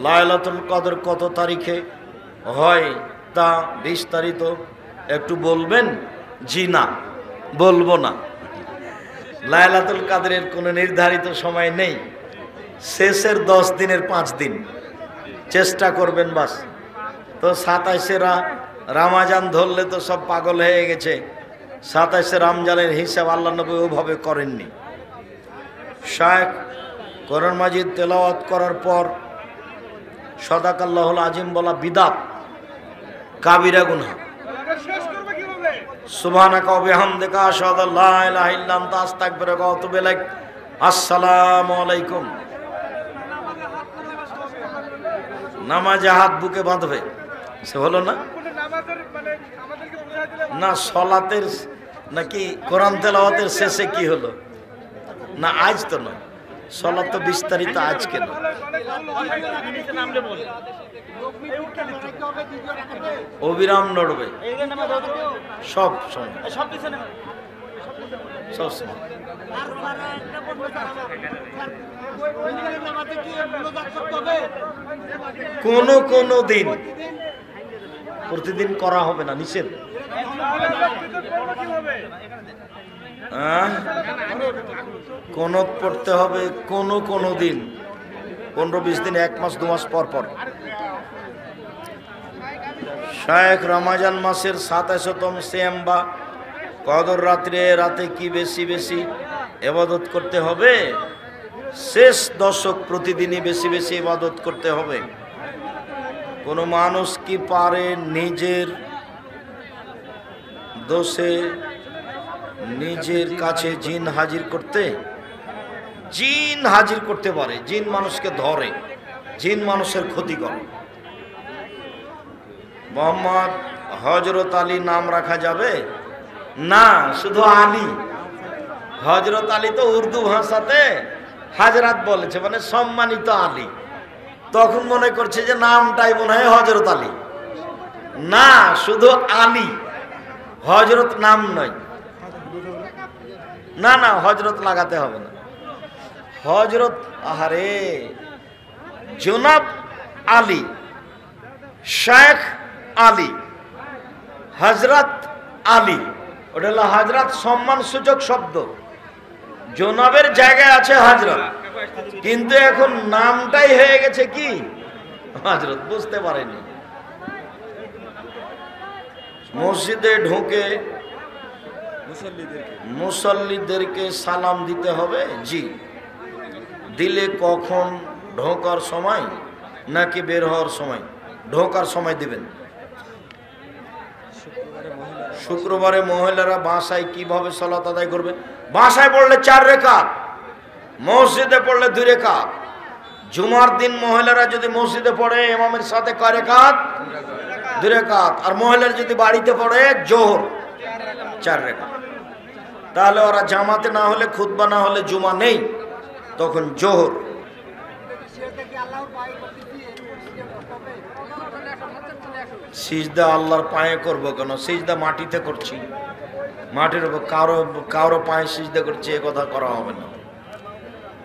লাইলাতুল কদর কত তারিখে হয় তা বিস্তারিত একটু বলবেন? জি না, বলবো না। লাইলাতুল কদরের কোনো নির্ধারিত সময় নেই, শেষের 10 দিনের 5 দিন চেষ্টা করবেন বাস। তো 27শে রমজান ধরলে তো সব পাগল হয়ে গেছে। 27শে রমজানের হিসাব আল্লাহ নবী ওভাবে করেননি। শায়েখ কোরআন মাজিদ তেলাওয়াত করার পর সাদাকাল্লাহুল আজিম বলা বিদআত, কাবিরা গুনাহ। সুবহানাকা ওয়া বিহামদিকা আশহাদু আল্লা ইলাহা ইল্লা আনতা আস্তাগফিরুকা ওয়া আতুবু ইলাইক। আসসালামু আলাইকুম। নামাজে হাত বুকে বাঁধবে, সে হলো না? না সলাতের নাকি কোরআন তেলাওয়াতের শেষে কি হলো? না আজ তো নয়, সলাত তো বিস্তারিত আজকে নয়। অবিরাম নড়বে সব সময়, সব সময়। কোন দিন প্রতিদিন করা হবে না, নিষেধ। কোনত পড়তে হবে কোন দিন, 15-20 দিন, 1 মাস 2 মাস পর পর। শায়েখ রমজান মাসের 27তম সিয়াম বা কদর রাতে কি বেশি বেশি ইবাদত করতে হবে? শেষ দশক প্রতিদিনই বেশি বেশি ইবাদত করতে হবে। কোন মানুষ কি পারে নিজের দোষে নিজের কাছে জিন হাজির করতে? জিন হাজির করতে পারে, জিন মানুষকে ধরে, জিন মানুষের ক্ষতি করে। মোহাম্মদ হযরত আলী নাম রাখা যাবে না, শুধু আলী। হযরত আলী তো উর্দু ভাষাতে হাজরাত বলেছে, মানে সম্মানিত আলী। তখন মনে করছে যে নামটাই মনে হয় হযরত আলী। না, শুধু আলী, হযরত নাম নয়। না না, হযরত লাগাতে হবে না। হযরত, আহারে, জনাব আলী, শেখ আলী, হযরত আলী, ওটা হলো হযরত সম্মান সূচক শব্দ। জনাবের জায়গায় আছে হযরত, কিন্তু এখন নামটাই হয়ে গেছে কি হযরত, বুঝতে পারেনি। মসজিদে ঢুকে মুসল্লিদেরকে সালাম দিতে হবে? জি। দিলে কখন? ঢোকার সময় নাকি বের হওয়ার সময়? ঢোকার সময় দিবেন। শুক্রবারে মহিলারা বাসায় কিভাবে সালাত আদায় করবে? বাসায় পড়লে 4 রাকাত, মসজিদে পড়লে 2 রাকাত। জুমার দিন মহিলারা যদি মসজিদে পড়ে ইমামের সাথে কয় রাকাত? 2 রাকাত। আর মহিলারা যদি বাড়িতে পড়ে জোহর 4 রাকাত। তাহলে ওরা জামাতে না হলে, খুতবা না হলে জুমা নেই, তখন জোহর। সিজদা আল্লাহর পায়ে করবো কেন? সিজদা মাটিতে করছি, মাটির উপর কারো পায়ে সিজদা করছি, এ কথা করা হবে না।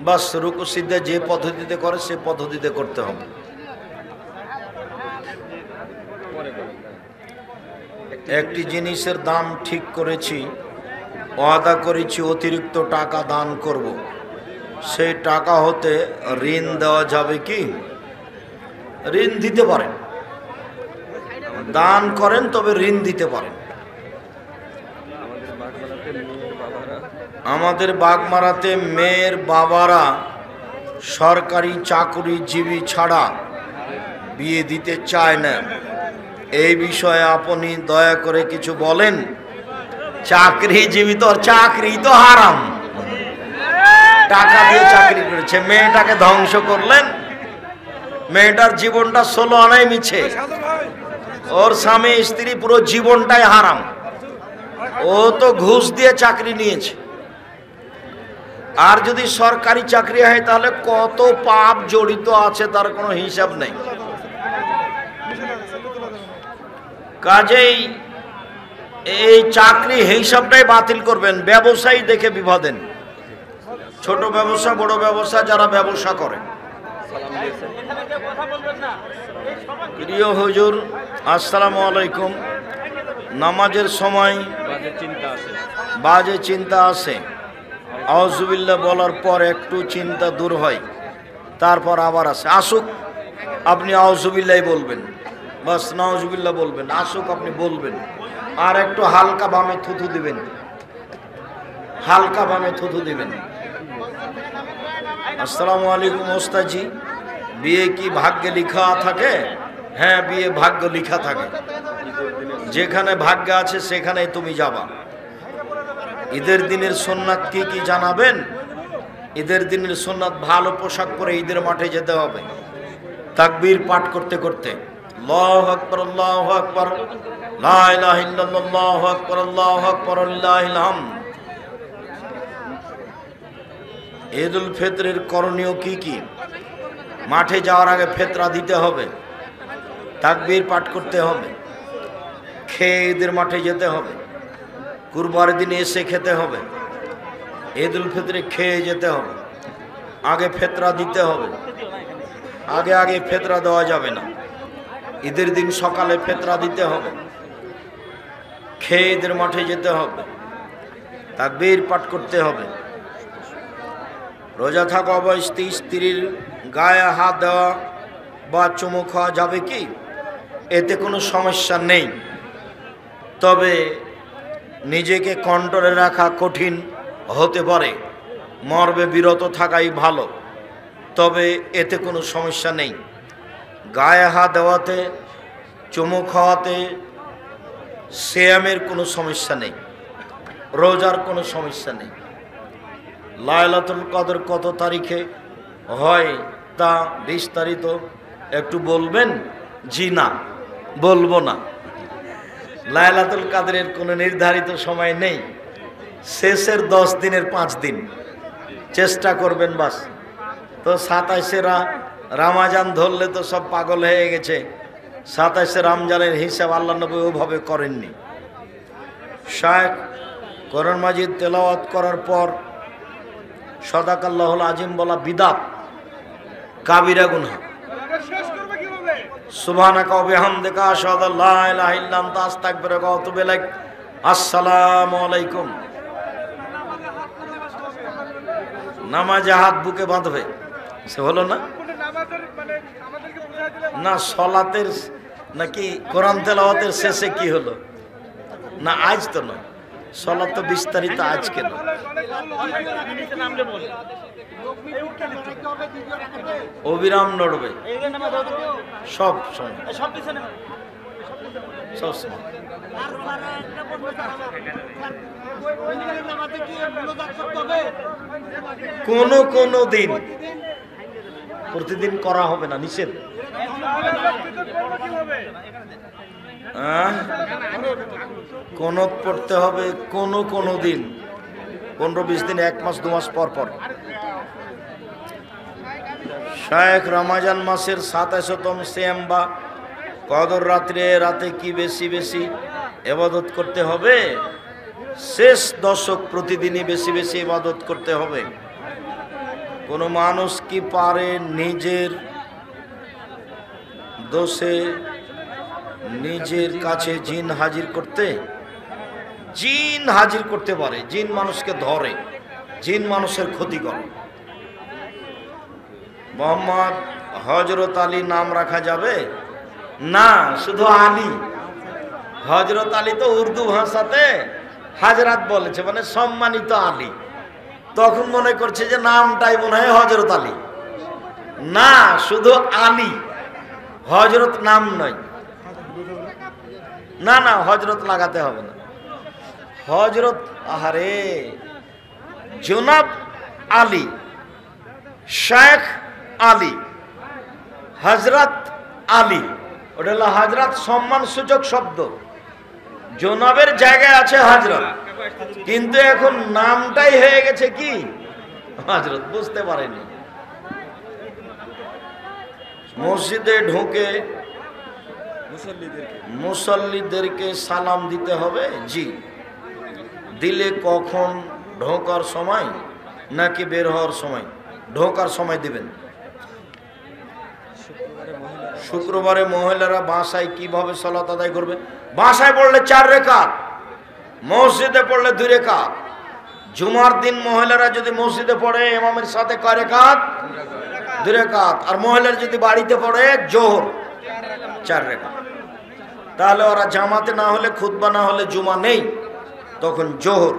বাস রুকু সিজদা যে পদ্ধতিতে করে সে পদ্ধতিতে করতে হবে। একটি জিনিসের দাম ঠিক করেছি, ওয়াদা করেছি অতিরিক্ত টাকা দান করব, সেই টাকা হতে ঋণ দেওয়া যাবে কি? ঋণ দিতে পারেন, দান করেন তবে ঋণ দিতে পারেন। আমাদের বাগমারাতে মেয়ের বাবারা সরকারি চাকরিজীবী ছাড়া বিয়ে দিতে চায় না। এই বিষয়ে আপনি দয়া করে কিছু বলেন। চাকরিজীবী তো, চাকরি তো হারাম, টাকা দিয়ে চাকরি করেছে, মেয়েটাকে ধ্বংস করলেন। মেয়েটার জীবনটা 16 আনাই মিছে, ওর স্বামী স্ত্রী পুরো জীবনটাই হারাম। ও তো ঘুষ দিয়ে চাকরি নিয়েছে। আর যদি সরকারি চাকরি হয় তাহলে কত পাপ জড়িত আছে তার কোনো হিসাব নেই। কাজেই এই চাকরি হিসাবটাই বাতিল করবেন। ব্যবসায়ী দেখে বিবাহ দেন, ছোট ব্যবসা বড় ব্যবসা যারা ব্যবসা করে প্রিয় হুজুর, আসসালামু আলাইকুম। নামাজের সময় বাজে চিন্তা আসে, আউযুবিল্লাহ বলার পর একটু চিন্তা দূর হয়, তারপর আবার আসে। আসুক, আপনি আউযুবিল্লাহ বলবেন, বাস নাউযুবিল্লাহ বলবেন। আসুক, আপনি বলবেন, আর একটু হালকা বামে থুথু দিবেন, হালকা বামে থুথু দিবেন। আসসালামু আলাইকুম ওস্তাদজি, বিয়ে কি ভাগ্যে লিখা থাকে? হ্যাঁ, বিয়ে ভাগ্য লিখা থাকে, যেখানে ভাগ্য আছে সেখানে তুমি যাবা। ঈদের দিনের সুন্নাত কি কি জানাবেন? ঈদের দিনের সুন্নাত ভালো পোশাক পরে ঈদের মাঠে যেতে হবে, তাকবীর পাঠ করতে করতে, আল্লাহু আকবার আল্লাহু আকবার, লা ইলাহা ইল্লাল্লাহ, আল্লাহু আকবার আল্লাহু আকবার, লিল্লাহিল হামদ। ঈদুল ফিতরের করণীয় কি কি? মাঠে যাওয়ার আগে ফিতরা দিতে হবে, তাকবীর পাঠ করতে হবে, খেয়ে ঈদের মাঠে যেতে হবে, কুরবানির দিনে এসে খেতে হবে, ঈদুল ফিতরে খেয়ে যেতে হবে, আগে ফিতরা দিতে হবে। আগে আগে ফিতরা দেওয়া যাবে না, ঈদের দিন সকালে ফিতরা দিতে হবে, খেয়ে ঈদের মাঠে যেতে হবে, তাকবীর পাঠ করতে হবে। রোজা থাকা অবস্থায় স্ত্রীর গায়ে হাত দেওয়া বা চুমু খাওয়া যাবে কি? এতে কোনো সমস্যা নেই, তবে নিজেকে কন্ট্রোলে রাখা কঠিন হতে পারে, মর্মে বিরত থাকাই ভালো, তবে এতে কোনো সমস্যা নেই। গায়ে হাত দেওয়াতে, চুমু খাওয়াতে সিয়ামের কোনো সমস্যা নেই, রোজার কোনো সমস্যা নেই। লাইলাতুল কদর কত তারিখে হয় তা বিস্তারিত একটু বলবেন? জি না, বলবো না। লাইলাতুল কদরের কোনো নির্ধারিত সময় নেই, শেষের 10 দিনের 5 দিন চেষ্টা করবেন বাস। তো 27শে রমজান ধরলে তো সব পাগল হয়ে গেছে, 27শে রমজানের হিসাব আল্লাহ নবী ওভাবে করেননি। শায়েখ কোরআন মাজিদ তেলাওয়াত করার পর সাদাকাল্লাহুল আজিম বলা বিদআত, কাবিরা গুনাহ। সুবহানাকা ওয়া বিহামদিকা আশহাদু আল্লা ইলাহা ইল্লা আনতা আস্তাগফিরুকা ওয়া আতুবু ইলাইক। আসসালামু আলাইকুম। নামাজে হাত বুকে বাঁধবে, সে হলো না? না সলাতের নাকি কোরআন তেলাওয়াতের শেষে কি হলো? না আজ তো নয়, সলাত তো বিস্তারিত আজকে নয়। অবিরাম নড়বে সব সময়, সব সময়। কোন দিন প্রতিদিন করা হবে না, নিষেধ। কোনত পড়তে হবে কোন দিন, 15-20 দিন, 1 মাস 2 মাস পর পর। শায়েখ রমজান মাসের 27তম সিয়াম বা কদর রাতে কি বেশি বেশি ইবাদত করতে হবে? শেষ দশক প্রতিদিনই বেশি বেশি ইবাদত করতে হবে। কোনো মানুষ কি পারে নিজের দোষে নিজের কাছে জিন হাজির করতে? জিন হাজির করতে পারে, জিন মানুষকে ধরে, জিন মানুষের ক্ষতি করে। মোহাম্মদ হযরত আলী নাম রাখা যাবে না, শুধু আলী। হযরত আলী তো উর্দু ভাষাতে হাজরাত বলেছে, মানে সম্মানিত আলী। তখন মনে করছে যে নামটাই মনে হয় হযরত আলী। না, শুধু আলী, হযরত নাম নয়। না না, হযরত লাগাতে হবে না। হযরত, আহারে, জনাব আলী, শেখ আলী, হযরত আলী, ওটা হলো হযরত সম্মান সূচক শব্দ। জনাবের জায়গায় আছে হযরত, কিন্তু এখন নামটাই হয়ে গেছে কি হযরত, বুঝতে পারেনি। মসজিদে ঢুকে মুসল্লিদেরকে সালাম দিতে হবে? জি। দিলে কখন? ঢোকার সময় নাকি বের হওয়ার সময়? ঢোকার সময় দিবেন। শুক্রবারে মহিলারা বাসায় কিভাবে সালাত আদায় করবে? বাসায় পড়লে 4 রাকাত, মসজিদে পড়লে 2 রাকাত। জুমার দিন মহিলারা যদি মসজিদে পড়ে ইমামের সাথে কয় রাকাত? 2 রাকাত। আর মহিলারা যদি বাড়িতে পড়ে জোহর 4 রাকাত। তাহলে ওরা জামাতে না হলে, খুতবা না হলে জুমা নেই, তখন জোহর।